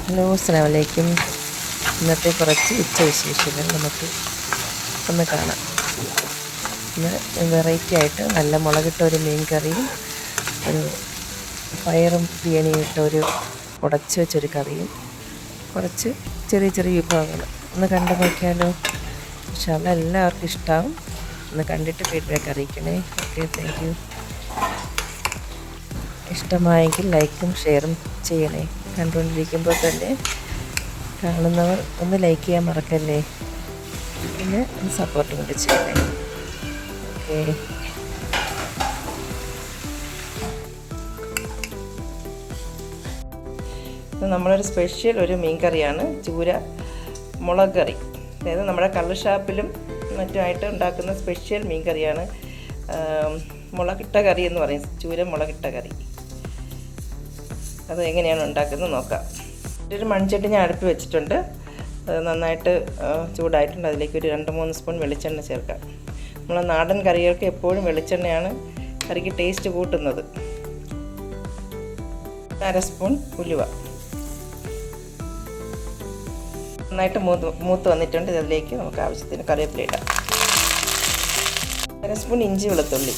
Hello, അസ്സലാമു അലൈക്കും. ഇന്നത്തെ കുറച്ച് ഉച്ചവിശേഷങ്ങൾ നമുക്ക് ഒന്ന് കാണാം. ഇന്ന് വെറൈറ്റി ആയിട്ട് നല്ല മുളകിട്ട ഒരു മീൻ കറിയും ഒരു പയറും ബിരിയാണിയും ഇട്ട ഒരു ഉടച്ച് വെച്ചൊരു കറിയും കുറച്ച് ചെറിയ ചെറിയ വിഭവങ്ങൾ ഒന്ന് കണ്ടു നോക്കിയാലോ. പക്ഷേ എല്ലാവർക്കും ഇഷ്ടമാവും. ഒന്ന് കണ്ടിട്ട് ഫീഡ്ബാക്ക് അറിയിക്കണേ. Okay, thank you. ഇഷ്ടമായെങ്കിൽ ലൈക്കും ഷെയറും ചെയ്യണേ. കണ്ടുകൊണ്ടിരിക്കുമ്പോൾ തന്നെ കാണുന്നവർ ഒന്ന് ലൈക്ക് ചെയ്യാൻ മറക്കല്ലേ. പിന്നെ ഒന്ന് സപ്പോർട്ടും കൂടി ചെയ്യണേ. ഓക്കെ, നമ്മളൊരു സ്പെഷ്യൽ ഒരു മീൻ കറിയാണ്, ചൂര മുളക് കറി. അതായത് നമ്മുടെ കള്ള് ഷാപ്പിലും മറ്റുമായിട്ട് ഉണ്ടാക്കുന്ന സ്പെഷ്യൽ മീൻ കറിയാണ്. മുളകിട്ട കറി എന്ന് പറയും, ചൂര മുളകിട്ട കറി. അത് എങ്ങനെയാണ് ഉണ്ടാക്കുന്നത് നോക്കാം. ഒരു മൺചട്ടി ഞാൻ അടുപ്പ് വെച്ചിട്ടുണ്ട്. അത് നന്നായിട്ട് ചൂടായിട്ടുണ്ട്. അതിലേക്ക് ഒരു 2-3 സ്പൂൺ വെളിച്ചെണ്ണ ചേർക്കാം. നമ്മൾ നാടൻ കറികൾക്ക് എപ്പോഴും വെളിച്ചെണ്ണയാണ് കറിക്ക് ടേസ്റ്റ് കൂട്ടുന്നത്. 1/2 സ്പൂൺ ഉലുവ നന്നായിട്ട് മൂത്ത് വന്നിട്ടുണ്ട്. ഇതിലേക്ക് നമുക്ക് ആവശ്യത്തിന് കറിവേപ്പില ഇടാം. 1/2 സ്പൂൺ ഇഞ്ചി വെളുത്തുള്ളി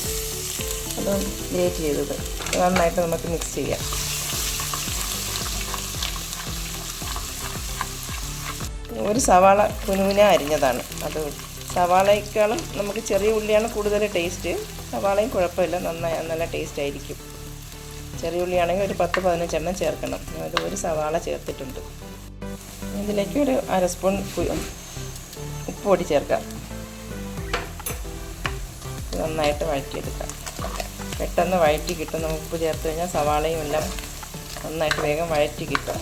അത് ഗ്രേറ്റ് ചെയ്തത് നന്നായിട്ട് നമുക്ക് മിക്സ് ചെയ്യാം. ഒരു സവാള കുനുകുന അരിഞ്ഞതാണ്. അത് സവാളയേക്കാളും നമുക്ക് ചെറിയ ഉള്ളിയാണ് കൂടുതൽ ടേസ്റ്റ്. സവാളയും കുഴപ്പമില്ല, നല്ല ടേസ്റ്റ് ആയിരിക്കും. ചെറിയ ഉള്ളിയാണെങ്കിൽ ഒരു 10-15 എണ്ണം ചേർക്കണം. അത് ഒരു സവാള ചേർത്തിട്ടുണ്ട്. ഇതിലേക്ക് ഒരു 1/2 സ്പൂൺ ഉപ്പ് പൊടി ചേർക്കാം. നന്നായിട്ട് വഴറ്റിയെടുക്കാം. പെട്ടെന്ന് വഴറ്റി കിട്ടും. ഉപ്പ് ചേർത്ത് കഴിഞ്ഞാൽ സവാളയും എല്ലാം നന്നായിട്ട് വേഗം വഴറ്റി കിട്ടും.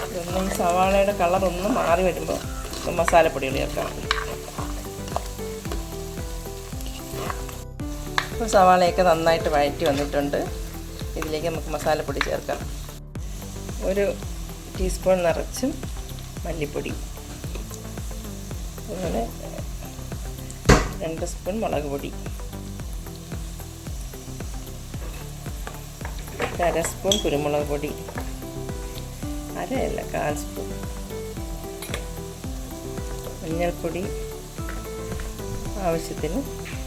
ഇതൊന്നും സവാളയുടെ കളറൊന്നും മാറി വരുമ്പോൾ മസാലപ്പൊടികൾ ചേർക്കാം. ഇപ്പോൾ സവാളയൊക്കെ നന്നായിട്ട് വഴറ്റി വന്നിട്ടുണ്ട്. ഇതിലേക്ക് നമുക്ക് മസാലപ്പൊടി ചേർക്കാം. 1 ടീസ്പൂൺ നിറച്ചും മല്ലിപ്പൊടി, അതുപോലെ 2 സ്പൂൺ മുളക് പൊടി, 1/2 സ്പൂൺ കുരുമുളക് പൊടി, 1/4 സ്പൂൺ മഞ്ഞൾപ്പൊടി, ആവശ്യത്തിന്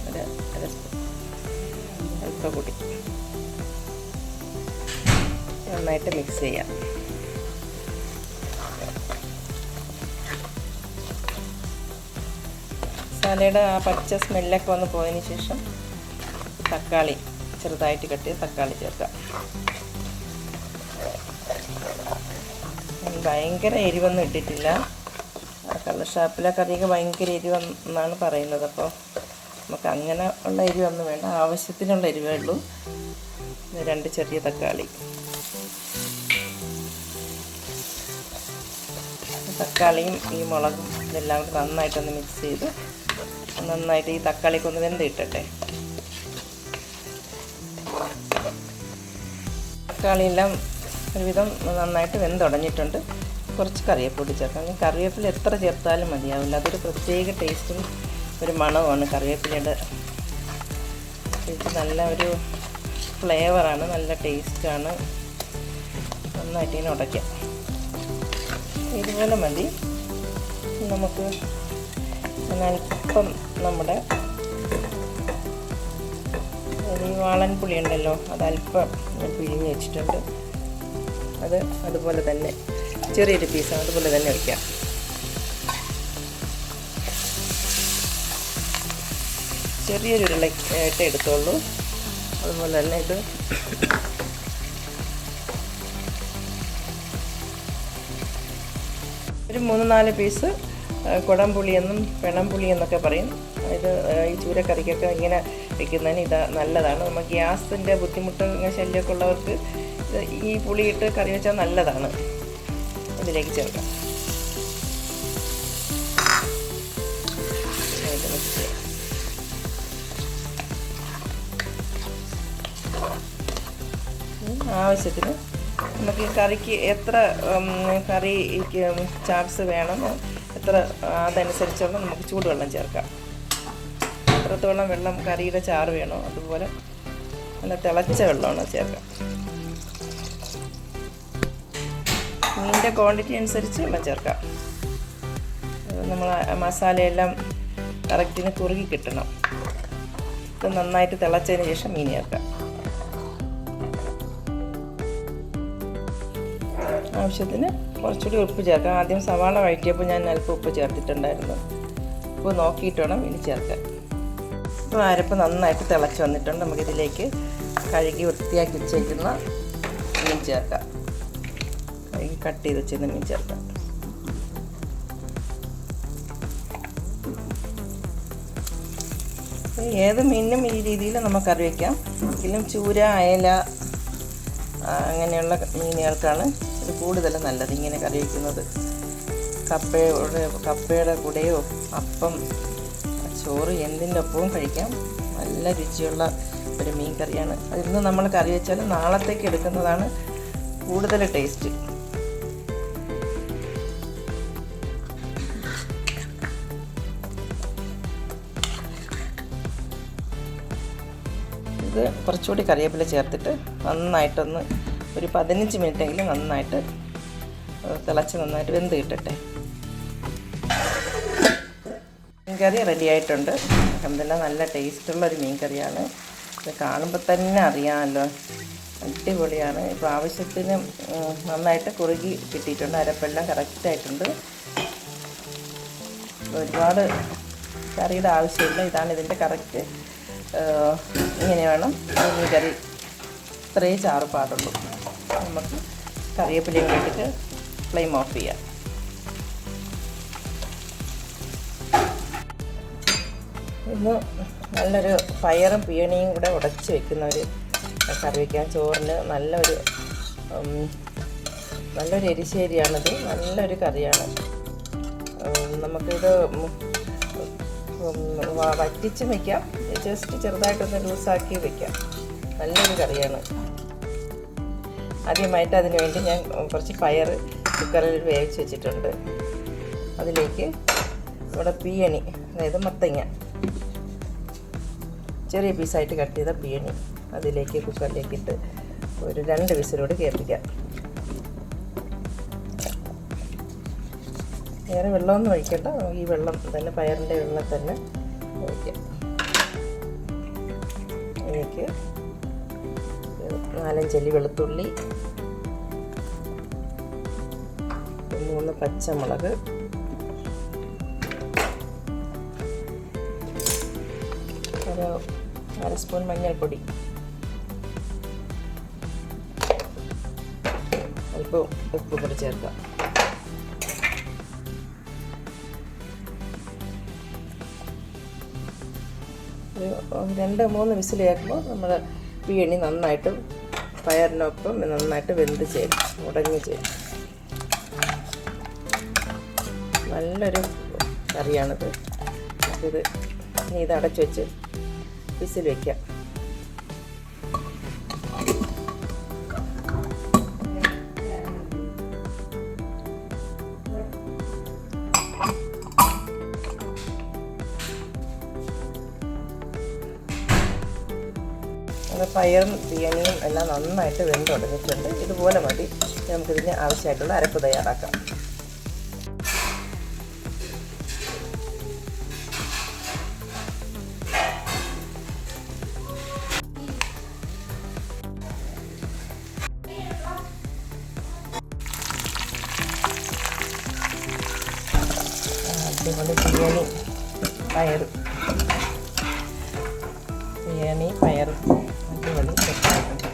1/2 സ്പൂൺ അല്പപ്പൊടി. നന്നായിട്ട് മിക്സ് ചെയ്യാം. മസാലയുടെ ആ പച്ച സ്മെല്ലൊക്കെ വന്ന് പോയതിന് ശേഷം തക്കാളി ചെറുതായിട്ട് കട്ട് ചെയ്ത് തക്കാളി ചേർക്കാം. ഭയങ്കര എരിവൊന്നും ഇട്ടിട്ടില്ല. കള്ള് ഷാപ്പിലെ കറിയൊക്കെ ഭയങ്കര എരിവെന്നാണ് പറയുന്നത്. അപ്പോൾ നമുക്ക് അങ്ങനെ ഉള്ള എരിവൊന്നും വേണ്ട, ആവശ്യത്തിനുള്ള എരിവേ ഉള്ളൂ. 2 ചെറിയ തക്കാളി. തക്കാളിയും ഈ മുളകും ഇതെല്ലാം കൂടി നന്നായിട്ടൊന്ന് മിക്സ് ചെയ്ത് നന്നായിട്ട് ഈ തക്കാളിക്ക് ഒന്ന് വെന്ത് ഇട്ടട്ടെ. തക്കാളിയെല്ലാം ഒരുവിധം നന്നായിട്ട് വെന്തുടഞ്ഞിട്ടുണ്ട്. കുറച്ച് കറിവേപ്പില ചേർക്കാം. കറിവേപ്പില എത്ര ചേർത്താലും മതിയാവില്ല. അതൊരു പ്രത്യേക ടേസ്റ്റും ഒരു മണവുമാണ് കറിവേപ്പിലയുടെ. നല്ല ഒരു ഫ്ലേവറാണ്, നല്ല ടേസ്റ്റാണ്. നന്നായിട്ട് ഇങ്ങനെ ഉടയ്ക്കാം. ഇതുപോലെ മതി. നമുക്ക് അല്പം നമ്മുടെ ഈ വാളൻ പുളി ഉണ്ടല്ലോ, അതല്പം പിഴിഞ്ഞ് വെച്ചിട്ടുണ്ട്. അതുപോലെ തന്നെ ചെറിയൊരു പീസ് അതുപോലെ തന്നെ വയ്ക്കാം. ചെറിയൊരു ഉരുളയായിട്ട് എടുത്തോളൂ. അതുപോലെ തന്നെ ഇത് ഒരു 3-4 പീസ് കുടംപുളിയെന്നും പെണംപുളി എന്നൊക്കെ പറയും. ഇത് ഈ ചൂരക്കറിക്കൊക്കെ ഇങ്ങനെ വയ്ക്കുന്നതിന് ഇത് നല്ലതാണ്. നമുക്ക് ഗ്യാസിൻ്റെ ബുദ്ധിമുട്ട് ശല്യമൊക്കെ ഉള്ളവർക്ക് ഈ പുളിയിട്ട് കറി വെച്ചാൽ നല്ലതാണ്. ഇതിലേക്ക് ചേർക്കാം. ആവശ്യത്തിന് നമുക്ക് ഈ കറിക്ക് എത്ര കറി ചാപ്സ് വേണം, എത്ര അതനുസരിച്ചുള്ള നമുക്ക് ചൂടുവെള്ളം ചേർക്കാം. എത്രത്തോളം വെള്ളം കറിയുടെ ചാറ് വേണോ അതുപോലെ നല്ല തിളച്ച വെള്ളമാണ് ചേർക്കാം. മീനിൻ്റെ ക്വാണ്ടിറ്റി അനുസരിച്ച് വെള്ളം ചേർക്കാം. നമ്മൾ മസാലയെല്ലാം കറക്റ്റിന് കുറുകി കിട്ടണം. ഇത് നന്നായിട്ട് തിളച്ചതിന് ശേഷം മീൻ ചേർക്കാം. ആവശ്യത്തിന് കുറച്ചുകൂടി ഉപ്പ് ചേർക്കാം. ആദ്യം സവാള വഴറ്റിയപ്പോൾ ഞാൻ അല്പം ഉപ്പ് ചേർത്തിട്ടുണ്ടായിരുന്നു. ഉപ്പ് നോക്കിയിട്ട് വേണം ഇനി ചേർക്കാൻ. ഇപ്പോൾ അരപ്പ് നന്നായിട്ട് തിളച്ച് വന്നിട്ടുണ്ട്. നമുക്കിതിലേക്ക് കഴുകി വൃത്തിയാക്കി വെച്ചേക്കുന്ന മീൻ ചേർക്കാം. കഴുകി കട്ട് ചെയ്ത് വെച്ചിരുന്ന മീൻ ചേർക്കാം. ഏത് മീനിനും ഈ രീതിയിൽ നമുക്ക് കറി വയ്ക്കാം. എങ്കിലും ചൂര, അയല അങ്ങനെയുള്ള മീനുകൾക്കാണ് ഇത് കൂടുതൽ നല്ലത് ഇങ്ങനെ കറി വയ്ക്കുന്നത്. കപ്പയുടെ കൂടെയോ അപ്പം, ചോറ് എന്തിൻ്റെ ഒപ്പവും കഴിക്കാം. നല്ല രുചിയുള്ള ഒരു മീൻ കറിയാണ്. അതിന്ന് നമ്മൾ കറി വെച്ചാൽ നാളത്തേക്ക് എടുക്കുന്നതാണ് കൂടുതൽ ടേസ്റ്റ്. ഇത് കുറച്ചുകൂടി കറിവേപ്പില ചേർത്തിട്ട് നന്നായിട്ടൊന്ന് ഒരു 15 മിനിറ്റെങ്കിലും നന്നായിട്ട് തിളച്ച് നന്നായിട്ട് വെന്ത് കിട്ടട്ടെ. മീൻ കറി റെഡി ആയിട്ടുണ്ട്. അൽഹംദുലില്ലാഹ് നല്ല ടേസ്റ്റുള്ളൊരു മീൻ കറിയാണ്. ഇത് കാണുമ്പോൾ തന്നെ അറിയാമല്ലോ, അടിപൊളിയാണ്. ഇപ്പോൾ ആവശ്യത്തിന് നന്നായിട്ട് കുറുകി കിട്ടിയിട്ടുണ്ട്. അരപ്പെല്ലാം കറക്റ്റായിട്ടുണ്ട്. ഒരുപാട് കറിയുടെ ആവശ്യമില്ല. ഇതാണ് ഇതിൻ്റെ കറക്റ്റ്. ഇങ്ങനെ വേണം മീൻ കറി. ഇത്രയേ ചാറ് പാടുള്ളൂ. നമുക്ക് കറിവേപ്പിലയും കൂട്ടിയിട്ട് ഫ്ലെയിം ഓഫ് ചെയ്യാം. ഇന്ന് നല്ലൊരു പയറും പീണിയും കൂടെ ഉടച്ച് വെക്കുന്ന ഒരു കറി വയ്ക്കാൻ. ചോറിന് നല്ലൊരു എരിശ്ശേരിയാണിത്. നല്ലൊരു കറിയാണ്. നമുക്കിത് വറ്റിച്ച് വയ്ക്കാം, ജസ്റ്റ് ചെറുതായിട്ടൊന്ന് ലൂസാക്കി വയ്ക്കാം. നല്ലൊരു കറിയാണ്. ആദ്യമായിട്ട് അതിന് വേണ്ടി ഞാൻ കുറച്ച് പയർ കുക്കറിൽ വേവിച്ച് വെച്ചിട്ടുണ്ട്. അതിലേക്ക് നമ്മുടെ പീയണി, അതായത് മത്തങ്ങ ചെറിയ പീസായിട്ട് കട്ട് ചെയ്ത പീയണി അതിലേക്ക് കുക്കറിലേക്ക് ഇട്ട് ഒരു 2 വിസിലോട് കേൾപ്പിക്കാം. വേറെ വെള്ളമൊന്നും ഒഴിക്കണ്ട, ഈ വെള്ളം തന്നെ, പയറിൻ്റെ വെള്ളം തന്നെ ഒഴിക്കാം. അതിലേക്ക് 4-5 അല്ലി വെളുത്തുള്ളി, 3 പച്ചമുളക്, ഒരു 1 സ്പൂൺ മഞ്ഞൾപ്പൊടി, അല്പം ഉപ്പ് കൂടി ചേർക്കാം. ഒരു 2-3 വിസിൽ കേൾക്കുമ്പോൾ നമ്മൾ പീയണി നന്നായിട്ട് പയറിനൊപ്പം നന്നായിട്ട് വെന്ത് ചേരും, ഉടഞ്ഞ് ചേരും. നല്ലൊരു കറിയാണിത്. ഇത് ഇനി ഇത് അടച്ചു വെച്ച് വിസിൽ വയ്ക്കാം. പയറും ബിരിയാണിയും എല്ലാം നന്നായിട്ട് വെന്തുടഞ്ഞിട്ടുണ്ട്. ഇതുപോലെ മതി. നമുക്കിതിന് ആവശ്യമായിട്ടുള്ള അരപ്പ് തയ്യാറാക്കാം. അടിപൊളി ബിരിയാണി പയറും അടിപൊളി സെറ്റായിട്ടുണ്ട്.